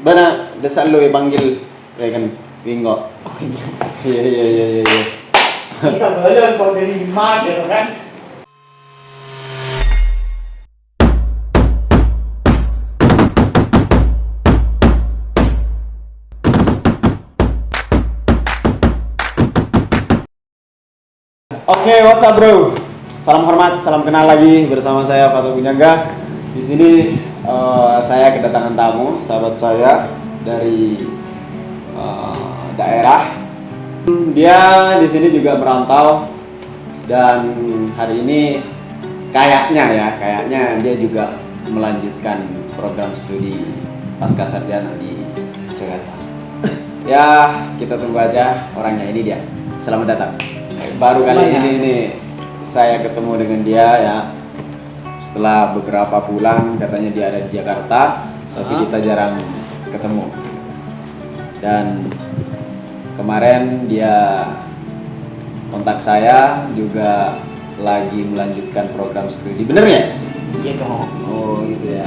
Bana desa lo panggil ya kan Wingo. Oh iya. Iya. Iya belum kau dari mana gitu kan? Oke, what's up bro? Salam hormat, salam kenal lagi bersama saya Fatul Bunyaga. Di sini saya kedatangan tamu, sahabat saya dari daerah. Dia di sini juga merantau dan hari ini kayaknya dia juga melanjutkan program studi pasca sarjana di Jakarta. Ya, kita tunggu aja orangnya, ini dia. Selamat datang. Baru kali ini saya ketemu dengan dia ya. Setelah beberapa bulan katanya dia ada di Jakarta, tapi kita jarang ketemu. Dan kemarin dia kontak saya juga lagi melanjutkan program studi. Bener ya? Iya dong. Oh gitu ya.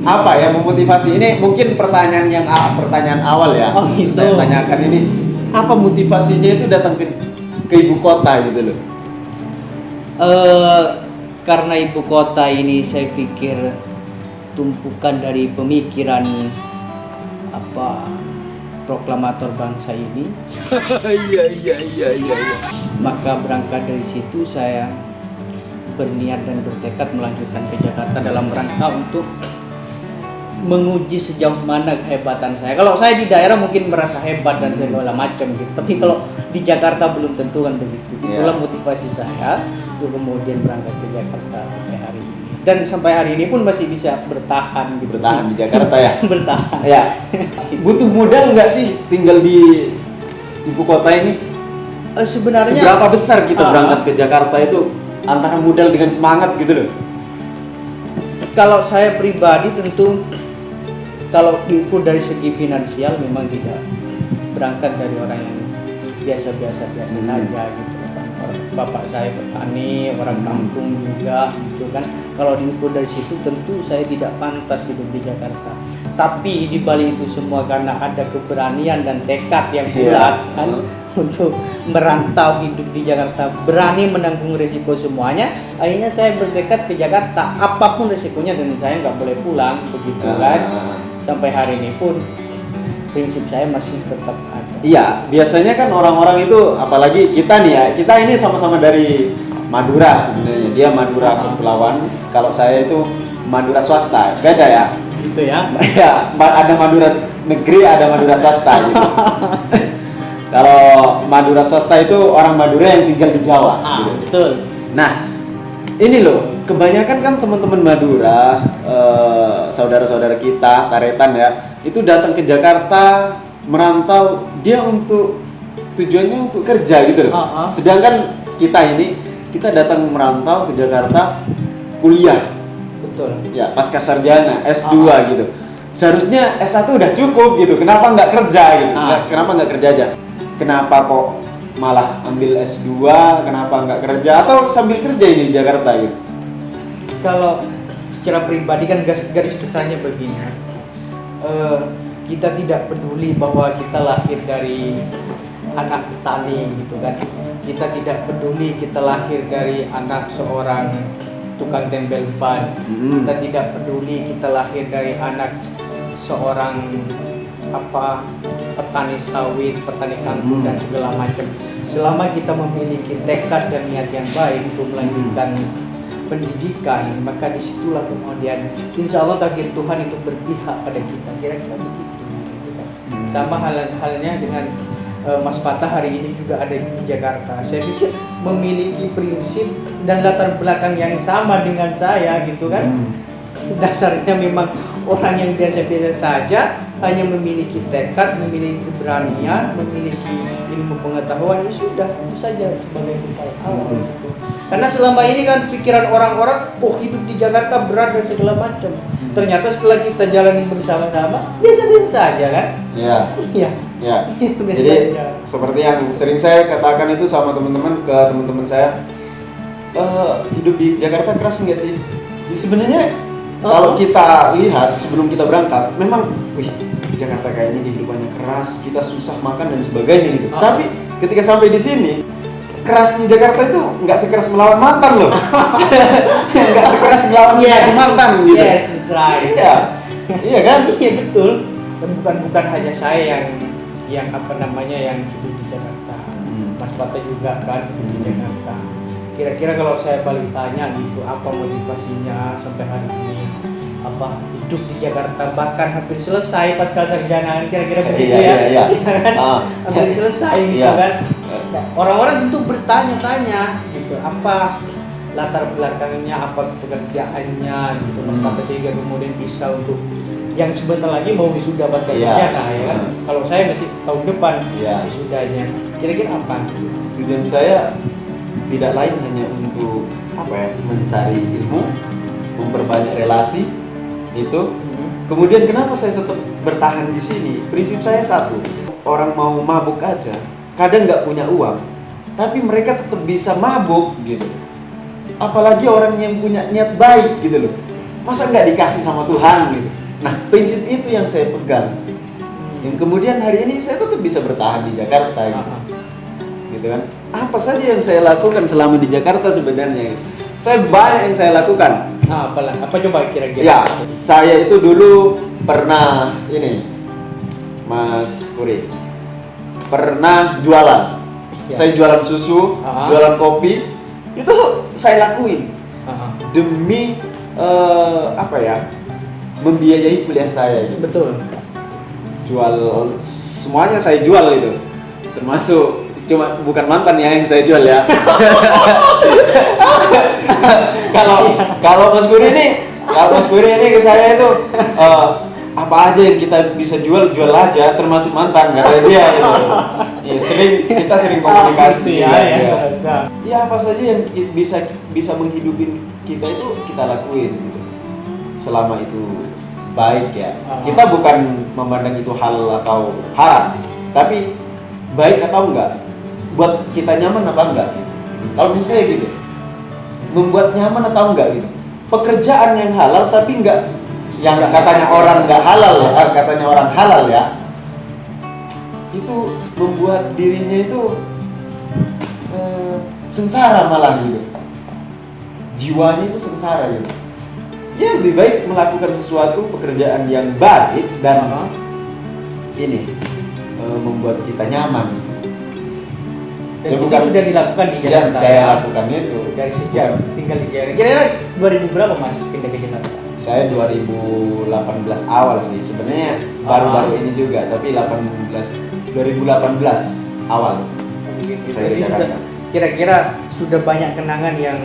Apa yang memotivasi ini? Mungkin pertanyaan awal ya. Oh gitu. Saya tanyakan ini, apa motivasinya itu datang ke ibu kota gitu loh? Karena ibu kota ini saya pikir tumpukan dari pemikiran proklamator bangsa ini. Iya. Maka berangkat dari situ saya berniat dan bertekad melanjutkan ke Jakarta dalam rangka untuk menguji sejauh mana kehebatan saya. Kalau saya di daerah mungkin merasa hebat dan segala macam gitu. Tapi kalau di Jakarta belum tentu kan begitu. Itulah motivasi saya untuk kemudian berangkat ke Jakarta sampai hari ini. Dan sampai hari ini pun masih bisa bertahan gitu. Bertahan di Jakarta ya? Bertahan. Ya. Butuh modal nggak sih tinggal di ibu kota ini? Sebenarnya seberapa besar kita berangkat ke Jakarta itu antara modal dengan semangat gitu loh? Kalau saya pribadi tentu kalau diukur dari segi finansial memang tidak berangkat dari orang yang biasa-biasa saja gitu. Bapak saya petani, orang kampung juga gitu kan. Kalau diukur dari situ tentu saya tidak pantas hidup di Jakarta. Tapi di balik itu semua karena ada keberanian dan tekad yang kuat kan untuk merantau hidup di Jakarta, berani menanggung risiko semuanya. Akhirnya saya bertekad ke Jakarta apapun risikonya dan saya nggak boleh pulang begitu kan. Sampai hari ini pun prinsip saya masih tetap ada. Iya, biasanya kan orang-orang itu, apalagi kita nih ya, kita ini sama-sama dari Madura sebenarnya. Dia Madura Kepulauan, kalau saya itu Madura swasta, beda ya. Gitu ya? Ya, ada Madura negeri, ada Madura swasta gitu. Kalau Madura swasta itu orang Madura yang tinggal di Jawa. Gitu. Betul. Nah, ini loh, kebanyakan kan teman-teman Madura, saudara-saudara kita, Taretan ya, itu datang ke Jakarta merantau dia untuk tujuannya untuk kerja gitu loh. Sedangkan kita datang merantau ke Jakarta kuliah. Betul. Ya, pasca sarjana, S2 gitu. Seharusnya S1 udah cukup gitu. Kenapa nggak kerja gitu? Kenapa nggak kerja aja? Kenapa kok malah ambil S2? Kenapa nggak kerja atau sambil kerja ini di Jakarta gitu? Kalau secara pribadi kan garis besarnya begini. Kita tidak peduli bahwa kita lahir dari anak petani gitu kan. Kita tidak peduli kita lahir dari anak seorang tukang tempel ban. Kita tidak peduli kita lahir dari anak seorang petani sawit, petani kangkung dan segala macam. Selama kita memiliki tekad dan niat yang baik untuk melanjutkan pendidikan, maka disitulah kemudian insya Allah takdir Tuhan itu berpihak pada kita. Kira-kira begitu. Sama halnya dengan Mas Fatah hari ini juga ada di Jakarta. Saya pikir memiliki prinsip dan latar belakang yang sama dengan saya gitu kan. Dasarnya memang orang yang biasa-biasa saja, hanya memiliki tekad, memiliki keberanian, memiliki ilmu pengetahuan, ya sudah, itu saja sebagai bekal awal gitu. Karena selama ini kan pikiran orang-orang, hidup di Jakarta berat dan segala macam. Ternyata setelah kita jalani bersama-sama, biasa-biasa saja kan? Iya. Jadi seperti yang sering saya katakan itu sama teman-teman saya, hidup di Jakarta keras nggak sih? Sebenarnya Kalau kita lihat sebelum kita berangkat, memang, wih, Jakarta kayaknya kehidupannya keras, kita susah makan dan sebagainya gitu. Tapi ketika sampai di sini, kerasnya Jakarta itu nggak sekeras melawan mantan loh. Nggak sekeras melawan mantan gitu. Yes, that's right. Iya, iya kan? Iya betul. Dan bukan hanya saya yang apa namanya yang hidup di Jakarta. Mas Pate juga kan hidup di Jakarta. Kira-kira kalau saya balik tanya gitu, apa motivasinya sampai hari ini? Apa hidup di Jakarta bahkan hampir selesai pasca sarjana, kira-kira begitu Iya. kan? Hampir selesai gitu Iya. kan? Orang-orang tentu bertanya-tanya gitu, apa latar belakangnya, apa pekerjaannya gitu, Mas Pate sehingga kemudian bisa untuk yang sebentar lagi mau wisuda pasca sarjana ya kan? Kalau saya masih tahun depan wisudanya, kira-kira apa? Tujuan saya tidak lain hanya untuk apa ya, mencari ilmu, memperbanyak relasi itu. Kemudian kenapa saya tetap bertahan di sini? Prinsip saya satu, orang mau mabuk aja kadang nggak punya uang, tapi mereka tetap bisa mabuk gitu. Apalagi orang yang punya niat baik gitu loh, masa nggak dikasih sama Tuhan gitu. Nah, prinsip itu yang saya pegang, yang kemudian hari ini saya tetap bisa bertahan di Jakarta gitu kan. Apa saja yang saya lakukan selama di Jakarta sebenarnya gitu. Saya banyak yang saya lakukan. Nah, apa coba kira-kira? Ya, saya itu dulu pernah ini, Mas Kuri, pernah jualan. Saya jualan susu, jualan kopi, itu saya lakuin demi apa ya, membiayai kuliah saya. Gitu. Betul. Jual semuanya saya jual itu, termasuk cuma bukan mantan ya yang saya jual ya. Kalau Mas Puri ini ke saya itu apa aja yang kita bisa jual aja, termasuk mantan kata dia gitu. Ya kita sering komunikasi ya. Ya apa saja yang bisa menghidupi kita itu kita lakuin gitu. Selama itu baik ya. Kita bukan memandang itu halal atau haram, tapi baik atau enggak, buat kita nyaman apa enggak gitu. Kalau menurut saya gitu, membuat nyaman atau enggak gitu. Pekerjaan yang halal tapi enggak yang katanya orang enggak halal ya, katanya orang halal ya, itu membuat dirinya itu sengsara malah gitu, jiwanya itu sengsara gitu. Ya lebih baik melakukan sesuatu pekerjaan yang baik dan ini membuat kita nyaman. Dan itu sudah dilakukan di Jakarta. Saya lakukan itu dari sejak tinggal di Jakarta. Kira-kira 2000 berapa Mas pindah ke Jakarta? Saya 2018 awal sih sebenarnya, baru-baru ini juga, tapi 2018 awal. Saya di Jakarta. Kira-kira sudah banyak kenangan yang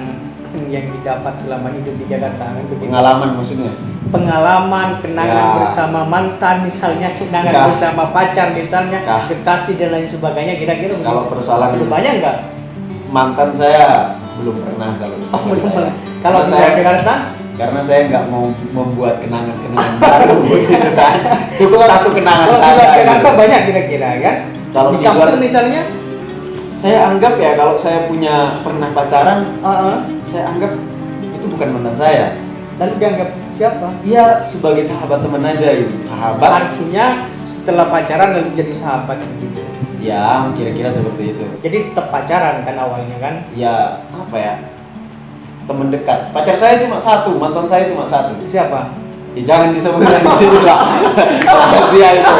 didapat selama hidup di Jakarta kan begitu? Pengalaman maksudnya? Pengalaman, kenangan bersama mantan misalnya, kenangan bersama pacar misalnya, kekasih dan lain sebagainya, kira-kira kalau persoalan sudah banyak nggak? Mantan saya belum pernah belum pernah. Kalau saya di Jakarta? Karena saya nggak mau membuat kenangan-kenangan baru gitu kan. Cukup satu kenangan saja. Kalau di Jakarta banyak kira-kira kan? Kalau di kampung misalnya? Saya anggap ya kalau saya pernah pacaran, saya anggap itu bukan mantan saya. Lalu dianggap siapa? Iya, sebagai sahabat teman aja gitu. Sahabat. Artinya setelah pacaran lalu jadi sahabat gitu. Ya, kira-kira seperti itu. Jadi tetap pacaran kan awalnya kan? Ya, apa ya? Teman dekat. Pacar saya cuma satu, mantan saya cuma satu. Siapa? Ya, jangan disebutkan di sini lah. Rahasia itu.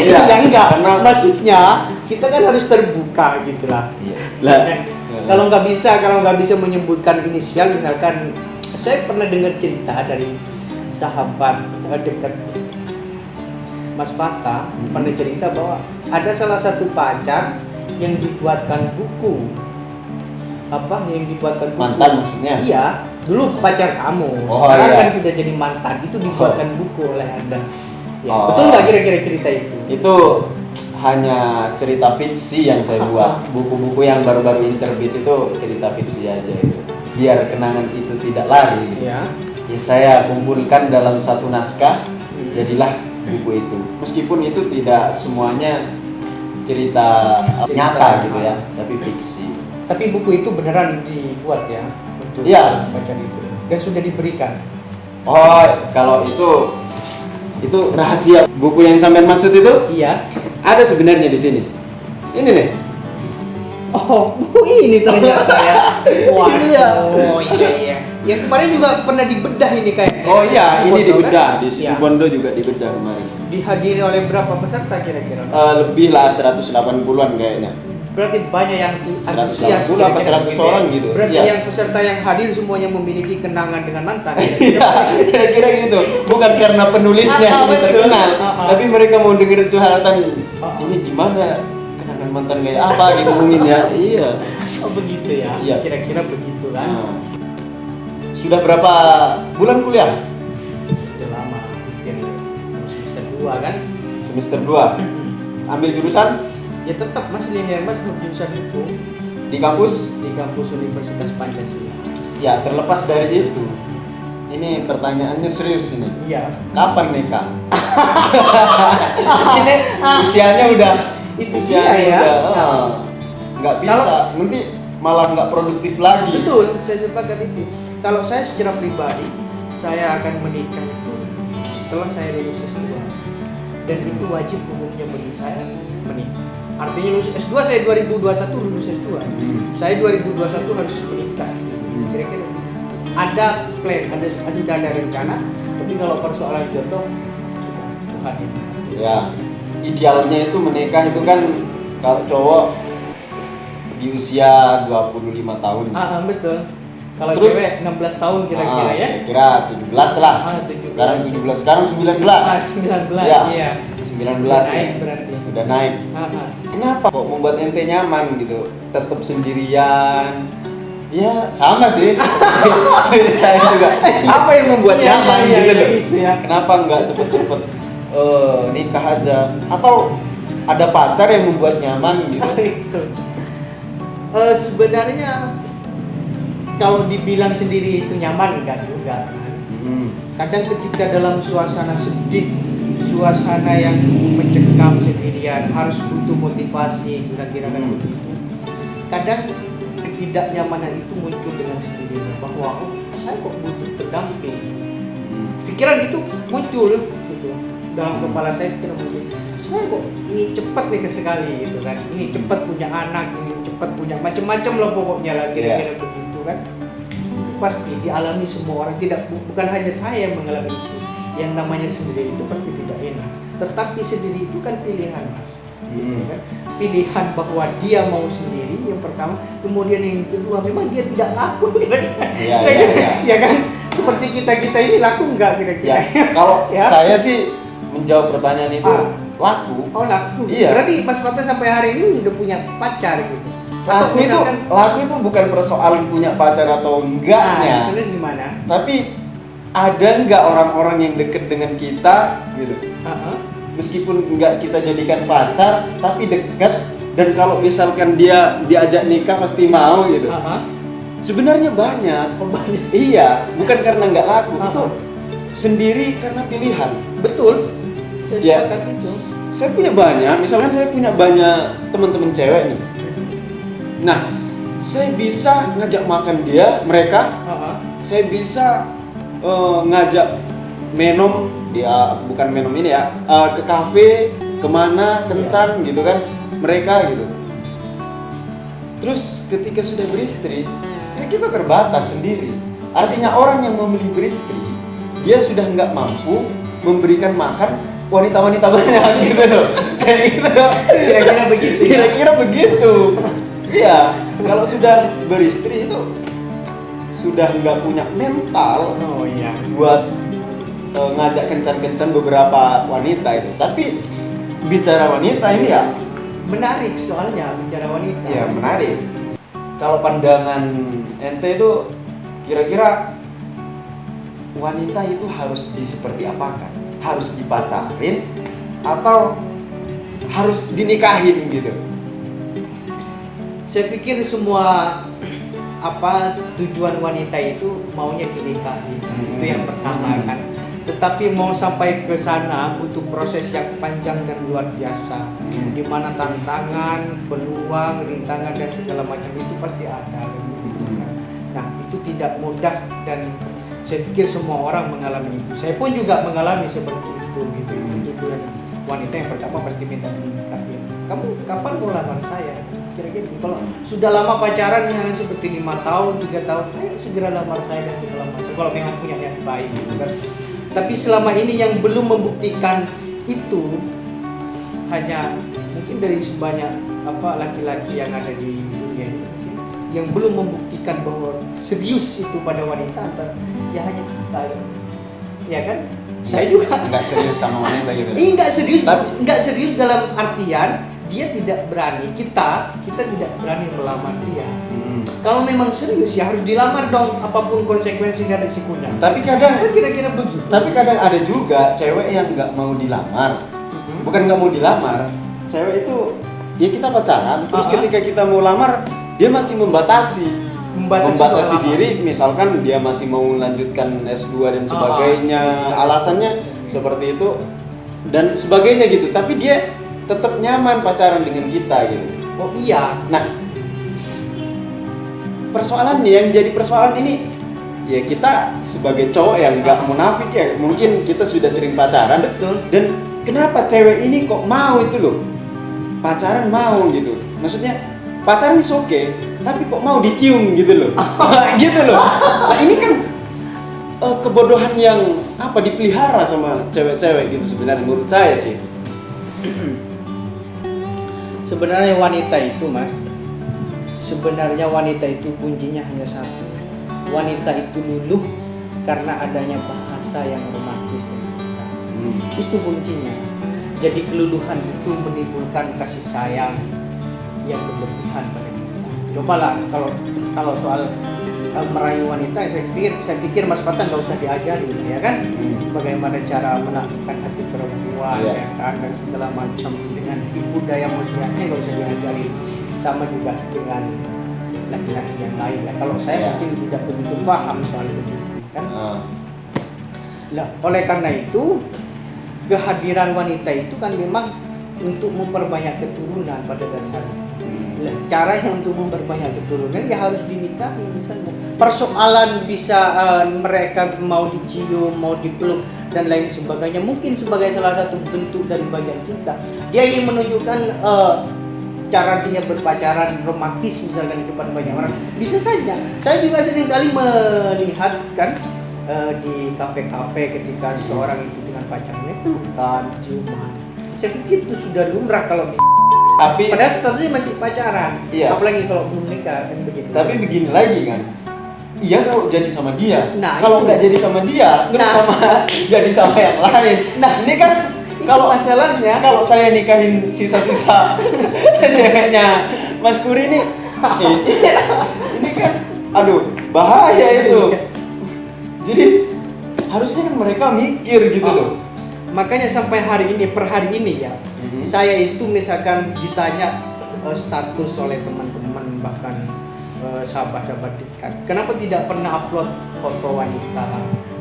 Iya, enggak. Karena maksudnya kita kan harus terbuka gitulah. Iya. Kalau nggak bisa menyebutkan inisial, misalkan saya pernah dengar cerita dari sahabat dekat Mas Fata, pernah cerita bahwa ada salah satu pacar yang dibuatkan buku. Yang dibuatkan buku? Mantan maksudnya? Iya, dulu pacar kamu. Sekarang kan sudah jadi mantan, itu dibuatkan buku oleh Anda. Ya, betul nggak kira-kira cerita itu? Itu hanya cerita fiksi yang saya buat. Buku-buku yang baru-baru ini terbit itu cerita fiksi aja itu. Biar kenangan itu tidak lari. Ya, saya kumpulkan dalam satu naskah, jadilah buku itu. Meskipun itu tidak semuanya cerita nyata gitu ya, tapi fiksi. Tapi buku itu beneran dibuat ya untuk pacar itu dan sudah diberikan. Oh, kalau itu rahasia. Buku yang sampean maksud itu Iya. ada sebenarnya di sini. Ini nih. Oh, ini ternyata ya. Wah, Iya. oh iya. Yang kemarin juga pernah dibedah ini kayak. Oh iya, ini Bondo, dibedah kan? di situ Iya. Bondo juga dibedah kemarin. Dihadiri oleh berapa peserta kira-kira? Lebih lah 180-an kayaknya. Berarti banyak yang 180 antusias apa kira-kira 100 begitu orang ya? gitu. Berarti Iya. yang peserta yang hadir semuanya memiliki kenangan dengan mantan. Iya, kira-kira gitu. Bukan karena penulisnya ini Betul. terkenal, tapi mereka mau dengerin curhatan Ah. ini gimana kenangan mantan kayak apa gitu mungkin ya. Iya. Oh begitu ya. Iya. Kira-kira begitu kan. Nah. Sudah berapa bulan kuliah? Sudah lama. Mungkin semester 2 kan. Semester 2. Ambil jurusan Ya tetap Mas linear Mas jurusan hukum di kampus? di kampus Universitas Pancasila. Ya, terlepas dari itu. Ini pertanyaannya serius ini. Iya. Kapan nikah? Ini usianya udah Itu usianya dia ya. udah, nggak bisa. Nanti malah nggak produktif lagi. Betul, saya sepakat itu. Kalau saya secara pribadi, saya akan menikah itu setelah saya lulus S2. Dan itu wajib umumnya bagi saya menikah. Artinya lulus S2 saya 2021 lulus S2. Saya 2021 harus menikah. Kira-kira ada plan, ada rencana. Tapi kalau persoalan jodoh sudah Tuhan itu. Ya, idealnya itu menikah itu kan kalau cowok di usia 25 tahun. Betul. Kalau Terus, cewek 16 tahun kira-kira ya. Kira 17 lah. 17. Sekarang 17, sekarang 19. 19 Ya. iya. 19 Naik ya. berarti. Udah naik. Kenapa kok membuat ente nyaman gitu? Tetap sendirian. Ya, sama sih. Saya juga. Apa yang membuat Iya, nyaman iya, gitu iya, loh? gitu ya. Kenapa nggak cepet-cepet nikah aja? Atau ada pacar yang membuat nyaman gitu? Itu. Sebenarnya kalau dibilang sendiri itu nyaman enggak juga kan. Kadang ketika dalam suasana sedih, suasana yang cukup mencekam sendirian, harus butuh motivasi kira-kira kan begitu. Kadang ketidaknyamanan itu muncul dengan sendirinya bahwa saya kok butuh pendamping. Pikiran itu muncul gitu dalam kepala saya, pikiran muncul. Saya kok ini cepat nih sekali gitu kan. Ini cepat punya anak, ini cepat punya macam-macam lah pokoknya lah kira-kira begitu kan. Itu pasti dialami semua orang, bukan hanya saya yang mengalami itu. Yang namanya sendiri itu pasti tidak enak. Tetapi sendiri itu kan pilihan, Mas. Kan? Pilihan bahwa dia mau sendiri yang pertama, kemudian yang kedua memang dia tidak laku kira-kira. Ya kan? Seperti kita ini laku enggak kira-kira? Ya, kalau saya sih menjawab pertanyaan itu laku. Oh laku. Iya. Berarti Mas Fatah sampai hari ini udah punya pacar gitu. Laku itu bukan persoalan punya pacar atau enggaknya. Terus gimana? Tapi ada nggak orang-orang yang deket dengan kita gitu? Meskipun nggak kita jadikan pacar, tapi deket. Dan kalau misalkan dia diajak nikah pasti mau gitu. Sebenarnya banyak. Oh, banyak. Iya, bukan karena nggak laku. Itu sendiri karena pilihan. Betul. Ya, saya punya banyak. Misalkan saya punya banyak teman-teman cewek nih. Nah, saya bisa ngajak makan mereka. Saya bisa ngajak minum dia, bukan minum ini ya, ke kafe, kemana, kencan gitu kan, mereka gitu. Terus ketika sudah beristri, ya kita terbatas sendiri. Artinya orang yang memilih beristri, dia sudah nggak mampu memberikan makan wanita-wanita banyak gitu loh. Kayak gitu. Kira-kira begitu. Kira-kira begitu. Iya, kalau sudah beristri itu sudah nggak punya mental buat ngajak kencan-kencan beberapa wanita itu. Tapi bicara wanita ini ya menarik soalnya bicara wanita. Iya menarik. Kalau pandangan ente itu kira-kira wanita itu harus seperti apakan? Harus dipacarin atau harus dinikahin gitu? Saya pikir semua tujuan wanita itu maunya dinikahi. Itu yang pertama kan. Tetapi mau sampai ke sana butuh proses yang panjang dan luar biasa. Di mana tantangan, peluang, rintangan dan segala macam itu pasti ada. Nah, itu tidak mudah dan Saya pikir semua orang mengalami itu. Saya pun juga mengalami seperti itu gitu. Itu yang wanita yang pertama pasti minta menikah. Kamu kapan mau lamar saya? Kira-kira gitu. Kalau sudah lama pacaran misalnya seperti 5 tahun, 3 tahun, ayo segera lamar saya dan segala macam. Kalau memang punya niat baik gitu kan. Tapi selama ini yang belum membuktikan itu hanya mungkin dari sebanyak laki-laki yang ada di dunia ini yang belum membuktikan bahwa serius itu pada wanita ya hanya kita ya kan? Saya juga nggak serius sama wanita gitu. Nggak serius dalam artian dia tidak berani, kita tidak berani melamar dia. Kalau memang serius ya harus dilamar dong, apapun konsekuensi dan risikonya. Tapi kadang kira-kira begitu. Tapi kadang ada juga cewek yang nggak mau dilamar. Bukan nggak mau dilamar, cewek itu ya kita pacaran, terus ketika kita mau lamar dia masih membatasi diri, misalkan dia masih mau melanjutkan S2 dan sebagainya, alasannya seperti itu dan sebagainya gitu. Tapi dia tetap nyaman pacaran dengan kita gitu. Oh iya. Nah, yang jadi persoalan ini ya kita sebagai cowok yang nggak munafik ya, mungkin kita sudah sering pacaran. Betul. Dan kenapa cewek ini kok mau itu loh? Pacaran mau gitu. Maksudnya pacaran is oke, tapi kok mau dicium gitu loh. Gitu loh. Nah, ini kan kebodohan yang dipelihara sama cewek-cewek gitu sebenarnya menurut saya sih. Sebenarnya wanita itu kuncinya hanya satu. Wanita itu luluh karena adanya bahasa yang romantis. Itu kuncinya. Jadi keluluhan itu menimbulkan kasih sayang yang berlebihan pada kita. Cobalah kalau soal merayu wanita, saya pikir Mas Fatah nggak usah diajari, ya kan? Bagaimana cara menaklukkan hati perempuan, ya kan, dan segala macam dengan tipu daya muslihatnya nggak usah diajari. Sama juga dengan laki-laki yang lain. Ya. Kalau saya mungkin tidak begitu paham soal itu, kan? Nah, oleh karena itu kehadiran wanita itu kan memang untuk memperbanyak keturunan pada dasarnya. Caranya untuk memperbanyak keturunan ya harus dinikahi misalnya. Persoalan bisa mereka mau dicium, mau dipeluk dan lain sebagainya mungkin sebagai salah satu bentuk dari bagian cinta. Dia ingin menunjukkan cara dia berpacaran romantis misalnya di depan banyak orang. Bisa saja. Saya juga sering kali melihat kan di kafe-kafe ketika seorang itu dengan pacarnya pelukan, ciuman. Saya pikir itu sudah lumrah kalau tapi padahal statusnya masih pacaran. Iya. Apalagi kalau belum nikah kan begitu. Tapi begini lagi kan. Iya kalau jadi sama dia. Nah, kalau nggak jadi sama dia, terus jadi sama yang lain. Nah, ini kan kalau masalahnya kalau saya nikahin sisa-sisa ceweknya Mas Kuri ini kan bahaya itu. Jadi harusnya kan mereka mikir gitu loh. Makanya sampai per hari ini ya, saya itu misalkan ditanya status oleh teman-teman bahkan sahabat-sahabat dekat, kenapa tidak pernah upload foto wanita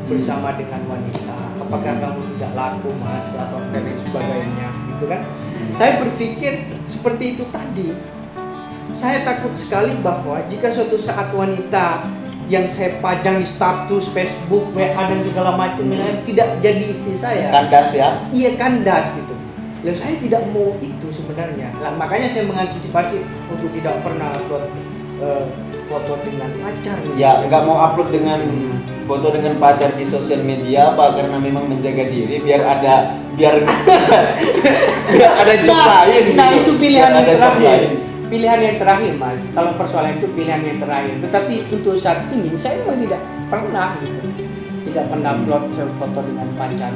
bersama dengan wanita? Apakah kamu tidak laku mas atau dan sebagainya, gitu kan? Saya berpikir seperti itu tadi. Saya takut sekali bahwa jika suatu saat wanita yang saya pajang di status Facebook, WA dan segala macam tidak jadi istri saya. Kandas ya? Iya kandas gitu. Dan saya tidak mau itu sebenarnya. Nah, makanya saya mengantisipasi untuk tidak pernah upload foto dengan pacar. Ya nggak mau upload dengan foto dengan pacar di sosial media karena memang menjaga diri biar ada job lain. Nah itu pilihan yang terakhir. Pilihan yang terakhir mas, kalau persoalan itu pilihan yang terakhir. Tetapi untuk saat ini saya memang tidak pernah upload foto dengan pacar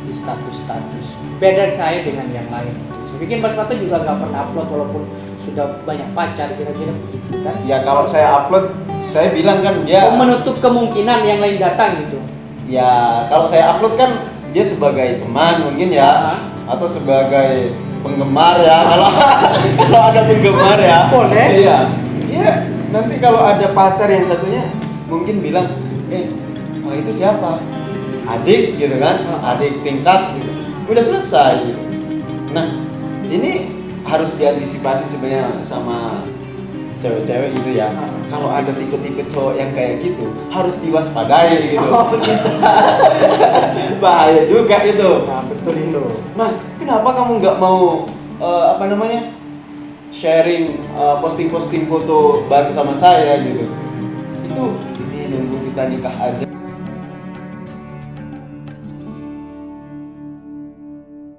di status. Beda saya dengan yang lain. Saya pikir Mas Fatah juga nggak pernah upload walaupun sudah banyak pacar, kira-kira begitu kan? Ya kalau saya upload, saya bilang kan dia menutup kemungkinan yang lain datang gitu. Ya kalau saya upload kan dia sebagai teman mungkin ya, atau sebagai penggemar ya, kalau ada penggemar ya boleh. Iya nanti kalau ada pacar yang satunya mungkin bilang itu siapa, adik gitu kan, adik tingkat gitu. Udah selesai gitu. Nah ini harus diantisipasi sebenarnya sama cewek-cewek gitu ya, Ah. kalau ada tipe-tipe cowok yang kayak gitu harus diwaspadai gitu. Oh begitu. Bahaya juga itu. Nah betul itu. Mas, kenapa kamu nggak mau apa namanya sharing posting-posting foto bareng sama saya gitu? Itu ini nunggu kita nikah aja.